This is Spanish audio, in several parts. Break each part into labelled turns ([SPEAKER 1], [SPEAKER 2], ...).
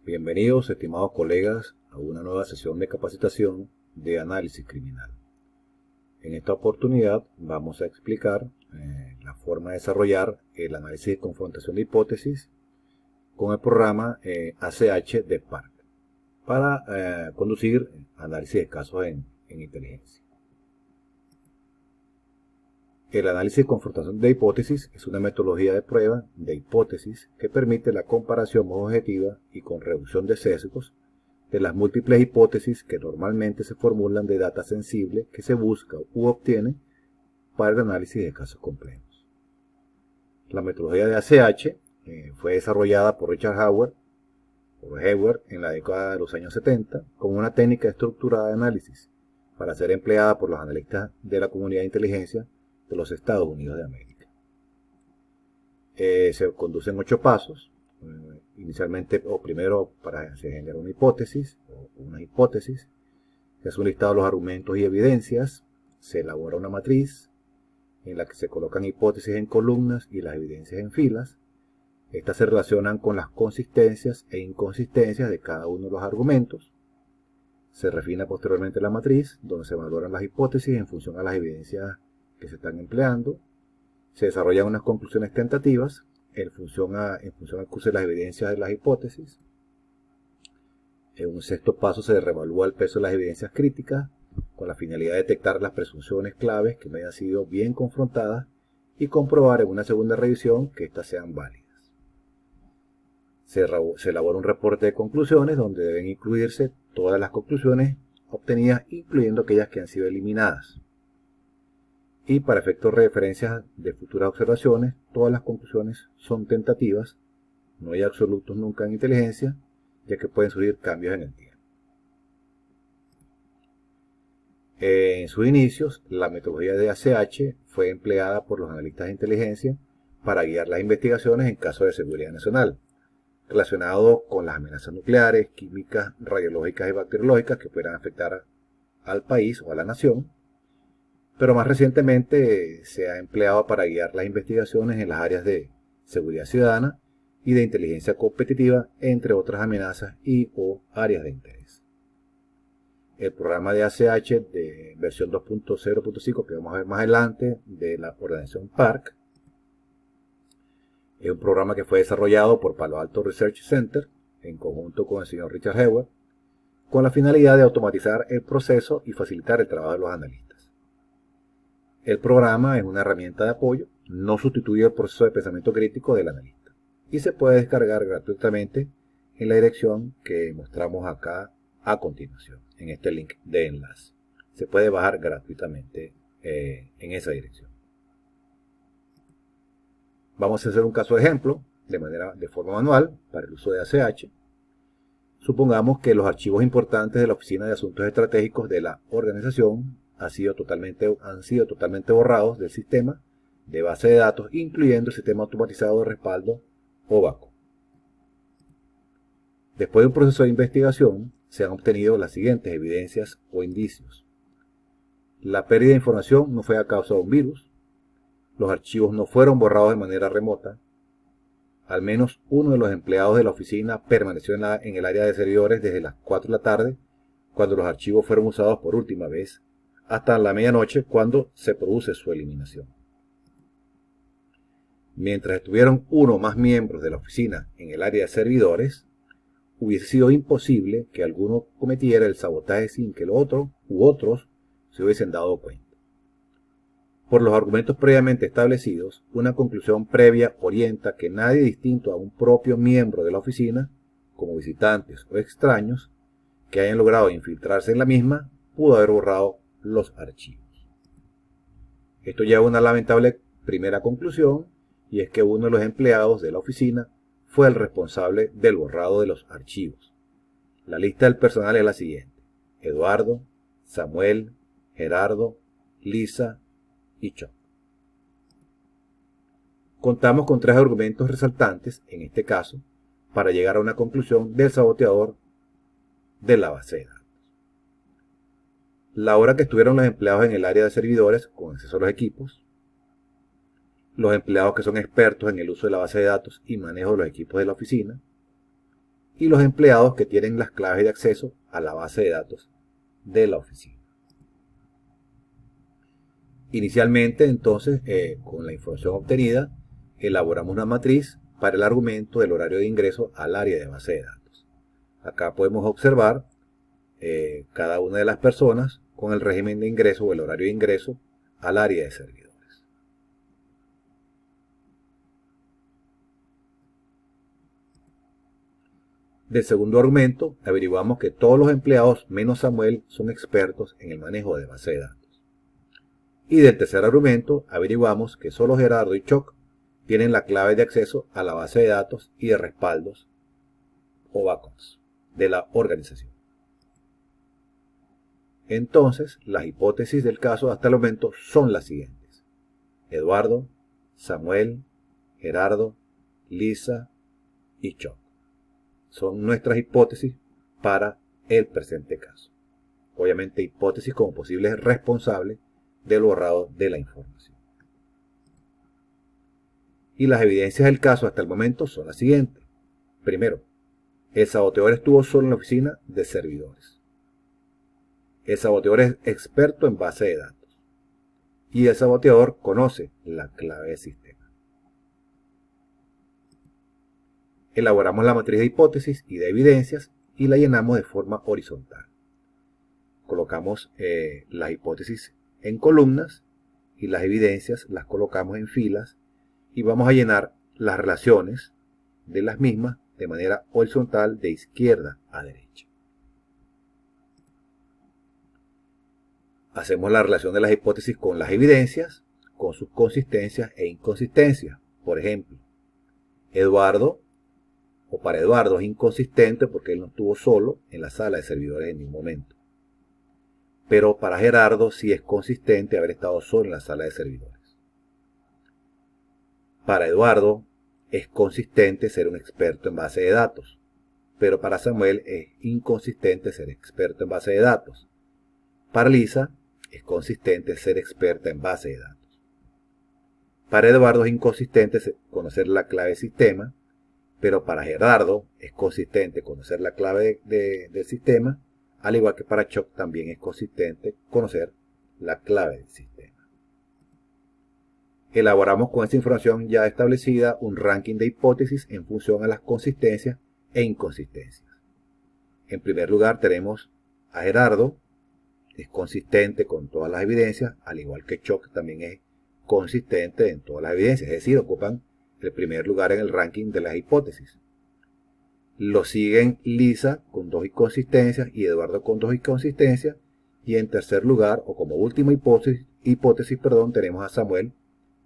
[SPEAKER 1] Bienvenidos, estimados colegas, a una nueva sesión de capacitación de análisis criminal. En esta oportunidad vamos a explicar la forma de desarrollar el análisis de confrontación de hipótesis con el programa ACH de Spark para conducir análisis de casos en inteligencia. El análisis de confrontación de hipótesis es una metodología de prueba de hipótesis que permite la comparación más objetiva y con reducción de sesgos de las múltiples hipótesis que normalmente se formulan de data sensible que se busca u obtiene para el análisis de casos complejos. La metodología de ACH fue desarrollada por Richard Howard en la década de los años 70 como una técnica estructurada de análisis para ser empleada por los analistas de la comunidad de inteligencia de los Estados Unidos de América. Se conducen 8 pasos. Inicialmente, o primero, se genera una hipótesis, se hace un listado de los argumentos y evidencias, se elabora una matriz en la que se colocan hipótesis en columnas y las evidencias en filas. Estas se relacionan con las consistencias e inconsistencias de cada uno de los argumentos. Se refina posteriormente la matriz, donde se valoran las hipótesis en función a las evidencias que se están empleando. Se desarrollan unas conclusiones tentativas en función al cruce de las evidencias de las hipótesis. En un sexto paso se reevalúa el peso de las evidencias críticas con la finalidad de detectar las presunciones claves que no hayan sido bien confrontadas y comprobar en una segunda revisión que éstas sean válidas. Se elabora un reporte de conclusiones donde deben incluirse todas las conclusiones obtenidas, incluyendo aquellas que han sido eliminadas. Y para efectos de referencia de futuras observaciones, todas las conclusiones son tentativas, no hay absolutos nunca en inteligencia, ya que pueden surgir cambios en el tiempo. En sus inicios, la metodología de ACH fue empleada por los analistas de inteligencia para guiar las investigaciones en casos de seguridad nacional, relacionados con las amenazas nucleares, químicas, radiológicas y bacteriológicas que pudieran afectar al país o a la nación. Pero más recientemente se ha empleado para guiar las investigaciones en las áreas de seguridad ciudadana y de inteligencia competitiva, entre otras amenazas y o áreas de interés. El programa de ACH de versión 2.0.5 que vamos a ver más adelante de la organización PARC es un programa que fue desarrollado por Palo Alto Research Center en conjunto con el señor Richard Howard con la finalidad de automatizar el proceso y facilitar el trabajo de los analistas. El programa es una herramienta de apoyo, no sustituye el proceso de pensamiento crítico del analista y se puede descargar gratuitamente en la dirección que mostramos acá a continuación, en este link de enlace. Se puede bajar gratuitamente en esa dirección. Vamos a hacer un caso de ejemplo de forma manual para el uso de ACH. Supongamos que los archivos importantes de la Oficina de Asuntos Estratégicos de la organización han sido totalmente borrados del sistema de base de datos, incluyendo el sistema automatizado de respaldo OVACO. Después de un proceso de investigación, se han obtenido las siguientes evidencias o indicios. La pérdida de información no fue a causa de un virus. Los archivos no fueron borrados de manera remota. Al menos uno de los empleados de la oficina permaneció en el área de servidores desde las 4 de la tarde, cuando los archivos fueron usados por última vez, hasta la medianoche, cuando se produce su eliminación. Mientras estuvieron uno o más miembros de la oficina en el área de servidores, hubiese sido imposible que alguno cometiera el sabotaje sin que el otro u otros se hubiesen dado cuenta. Por los argumentos previamente establecidos, una conclusión previa orienta que nadie distinto a un propio miembro de la oficina, como visitantes o extraños, que hayan logrado infiltrarse en la misma, pudo haber borrado los archivos. Esto lleva a una lamentable primera conclusión, y es que uno de los empleados de la oficina fue el responsable del borrado de los archivos. La lista del personal es la siguiente: Eduardo, Samuel, Gerardo, Lisa y Chuck. Contamos con 3 argumentos resaltantes, en este caso, para llegar a una conclusión del saboteador de la base de datos. La hora que estuvieron los empleados en el área de servidores con acceso a los equipos, los empleados que son expertos en el uso de la base de datos y manejo de los equipos de la oficina, y los empleados que tienen las claves de acceso a la base de datos de la oficina. Inicialmente, entonces, con la información obtenida, elaboramos una matriz para el argumento del horario de ingreso al área de base de datos. Acá podemos observar cada una de las personas con el régimen de ingreso o el horario de ingreso al área de servidores. Del segundo argumento, averiguamos que todos los empleados menos Samuel son expertos en el manejo de base de datos. Y del tercer argumento, averiguamos que solo Gerardo y Chuck tienen la clave de acceso a la base de datos y de respaldos o backups de la organización. Entonces, las hipótesis del caso hasta el momento son las siguientes: Eduardo, Samuel, Gerardo, Lisa y Chuck. Son nuestras hipótesis para el presente caso. Obviamente, hipótesis como posibles responsables del borrado de la información. Y las evidencias del caso hasta el momento son las siguientes. Primero, el saboteador estuvo solo en la oficina de servidores. El saboteador es experto en base de datos. Y el saboteador conoce la clave del sistema. Elaboramos la matriz de hipótesis y de evidencias y la llenamos de forma horizontal. Colocamos las hipótesis en columnas y las evidencias las colocamos en filas y vamos a llenar las relaciones de las mismas de manera horizontal de izquierda a derecha. Hacemos la relación de las hipótesis con las evidencias, con sus consistencias e inconsistencias. Por ejemplo, para Eduardo es inconsistente porque él no estuvo solo en la sala de servidores en ningún momento. Pero para Gerardo sí es consistente haber estado solo en la sala de servidores. Para Eduardo es consistente ser un experto en base de datos, pero para Samuel es inconsistente ser experto en base de datos. Para Lisa es consistente ser experta en base de datos. Para Eduardo es inconsistente conocer la clave del sistema, pero para Gerardo es consistente conocer la clave del sistema, al igual que para Chuck también es consistente conocer la clave del sistema. Elaboramos con esta información ya establecida un ranking de hipótesis en función a las consistencias e inconsistencias. En primer lugar tenemos a Gerardo, es consistente con todas las evidencias, al igual que Chuck también es consistente en todas las evidencias, es decir, ocupan el primer lugar en el ranking de las hipótesis. Lo siguen Lisa con 2 inconsistencias y Eduardo con 2 inconsistencias. Y en tercer lugar, o como última hipótesis, tenemos a Samuel,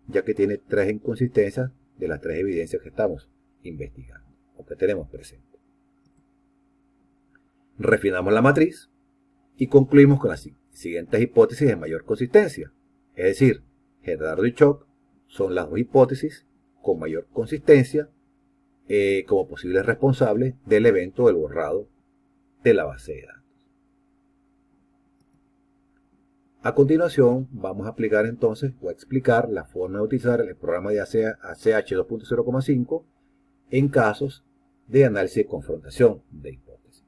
[SPEAKER 1] ya que tiene 3 inconsistencias de las 3 evidencias que estamos investigando o que tenemos presente. Refinamos la matriz y concluimos con las siguientes hipótesis de mayor consistencia. Es decir, Gerardo y Chuck son las 2 hipótesis con mayor consistencia como posibles responsables del evento del borrado de la base de datos. A continuación vamos a aplicar entonces o a explicar la forma de utilizar el programa de ACH 2.0,5 en casos de análisis de confrontación de hipótesis.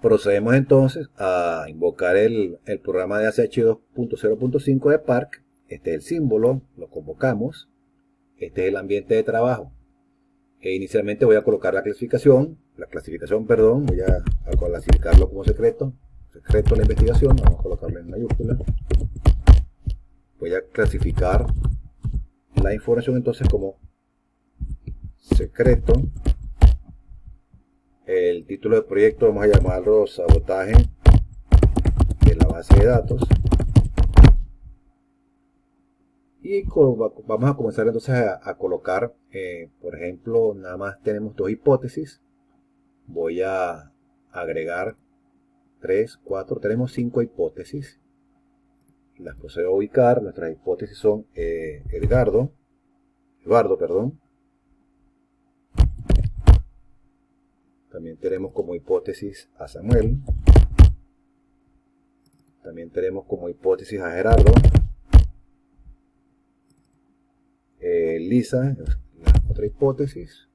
[SPEAKER 1] Procedemos entonces a invocar el programa de ACH 2.0.5 de Spark. Este es el símbolo, lo convocamos. Este es el ambiente de trabajo. Inicialmente voy a colocar la clasificación, voy a clasificarlo como secreto de la investigación, vamos a colocarlo en mayúscula. Voy a clasificar la información entonces como secreto. El título del proyecto vamos a llamarlo sabotaje de la base de datos. Y vamos a comenzar entonces a colocar, por ejemplo, nada más tenemos 2 hipótesis. Voy a agregar 3, 4, tenemos 5 hipótesis. Las procedo a ubicar. Nuestras hipótesis son Eduardo. También tenemos como hipótesis a Samuel. También tenemos como hipótesis a Gerardo. Lisa, la otra hipótesis.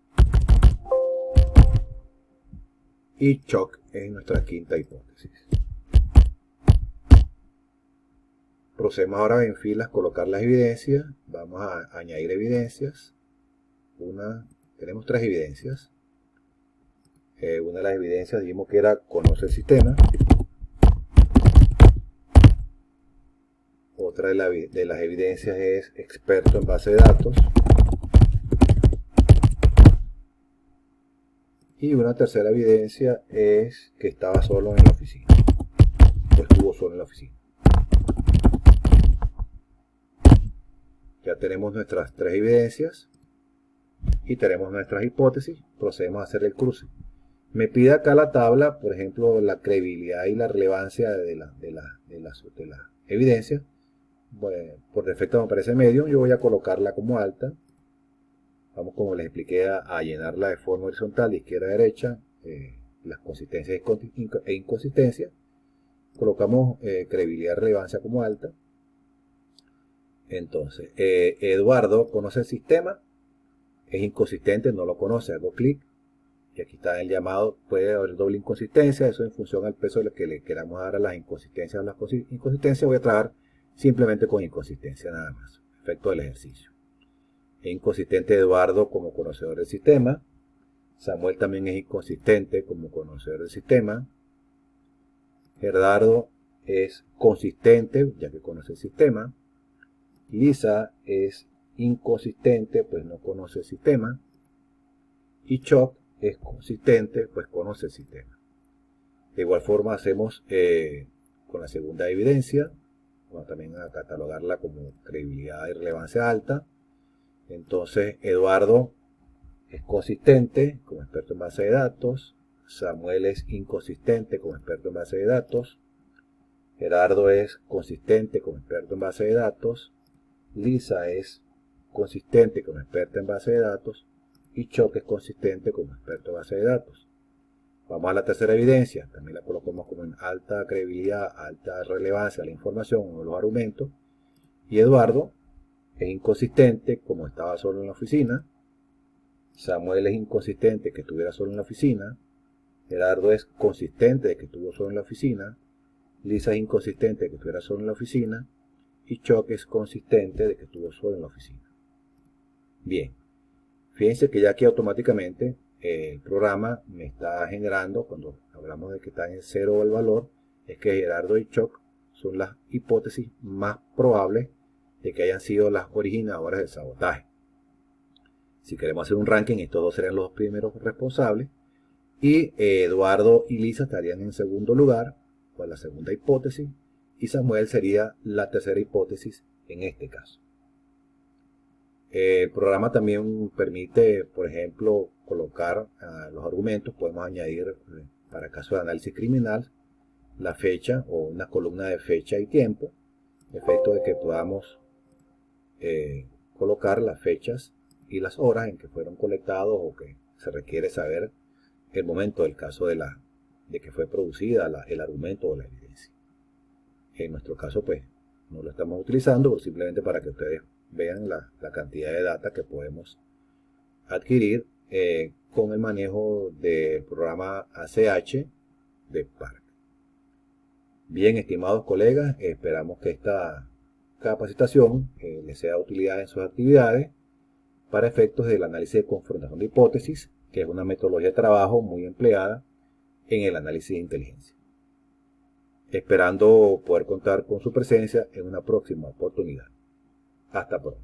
[SPEAKER 1] y Choc es nuestra quinta hipótesis. Procedemos ahora en filas colocar las evidencias. Vamos a añadir evidencias. Tenemos 3 evidencias. Una de las evidencias dijimos que era conoce el sistema. Otra de las evidencias es experto en base de datos. Y una tercera evidencia es que estaba solo en la oficina. O estuvo solo en la oficina. Ya tenemos nuestras 3 evidencias y tenemos nuestras hipótesis. Procedemos a hacer el cruce. Me pide acá la tabla, por ejemplo, la credibilidad y la relevancia de las evidencias. Bueno, por defecto me parece medio. Yo voy a colocarla como alta. Vamos, como les expliqué, a llenarla de forma horizontal de izquierda a derecha. Las consistencias e inconsistencias. Colocamos credibilidad y relevancia como alta. Entonces, Eduardo conoce el sistema, es inconsistente, no lo conoce, hago clic y aquí está el llamado, puede haber doble inconsistencia, eso en función al peso que le queramos dar a las inconsistencias o las inconsistencias. Voy a trabajar simplemente con inconsistencia nada más, efecto del ejercicio. Es inconsistente Eduardo como conocedor del sistema, Samuel también es inconsistente como conocedor del sistema, Gerardo es consistente ya que conoce el sistema, Lisa es inconsistente, pues no conoce el sistema. Y Choc es consistente, pues conoce el sistema. De igual forma hacemos con la segunda evidencia. Vamos también a catalogarla como credibilidad y relevancia alta. Entonces Eduardo es consistente como experto en base de datos. Samuel es inconsistente como experto en base de datos. Gerardo es consistente como experto en base de datos. Lisa es consistente como experta en base de datos y Choc es consistente como experto en base de datos. Vamos a la tercera evidencia, también la colocamos como en alta credibilidad, alta relevancia a la información o los argumentos. Y Eduardo es inconsistente como estaba solo en la oficina. Samuel es inconsistente que estuviera solo en la oficina. Gerardo es consistente de que estuvo solo en la oficina. Lisa es inconsistente de que estuviera solo en la oficina. Y Choc es consistente de que estuvo solo en la oficina. Bien, fíjense que ya aquí automáticamente el programa me está generando, cuando hablamos de que está en 0 el valor, es que Gerardo y Choc son las hipótesis más probables de que hayan sido las originadoras del sabotaje. Si queremos hacer un ranking, estos dos serían los primeros responsables y Eduardo y Lisa estarían en segundo lugar, con la segunda hipótesis, y Samuel sería la tercera hipótesis en este caso. El programa también permite, por ejemplo, colocar los argumentos. Podemos añadir, para caso de análisis criminal, la fecha o una columna de fecha y tiempo, efecto de que podamos colocar las fechas y las horas en que fueron colectados o que se requiere saber el momento del caso de que fue producida el argumento o la evidencia. En nuestro caso, pues, no lo estamos utilizando, pero simplemente para que ustedes vean la cantidad de data que podemos adquirir con el manejo del programa ACH de Spark. Bien, estimados colegas, esperamos que esta capacitación les sea de utilidad en sus actividades para efectos del análisis de confrontación de hipótesis, que es una metodología de trabajo muy empleada en el análisis de inteligencia. Esperando poder contar con su presencia en una próxima oportunidad. Hasta pronto.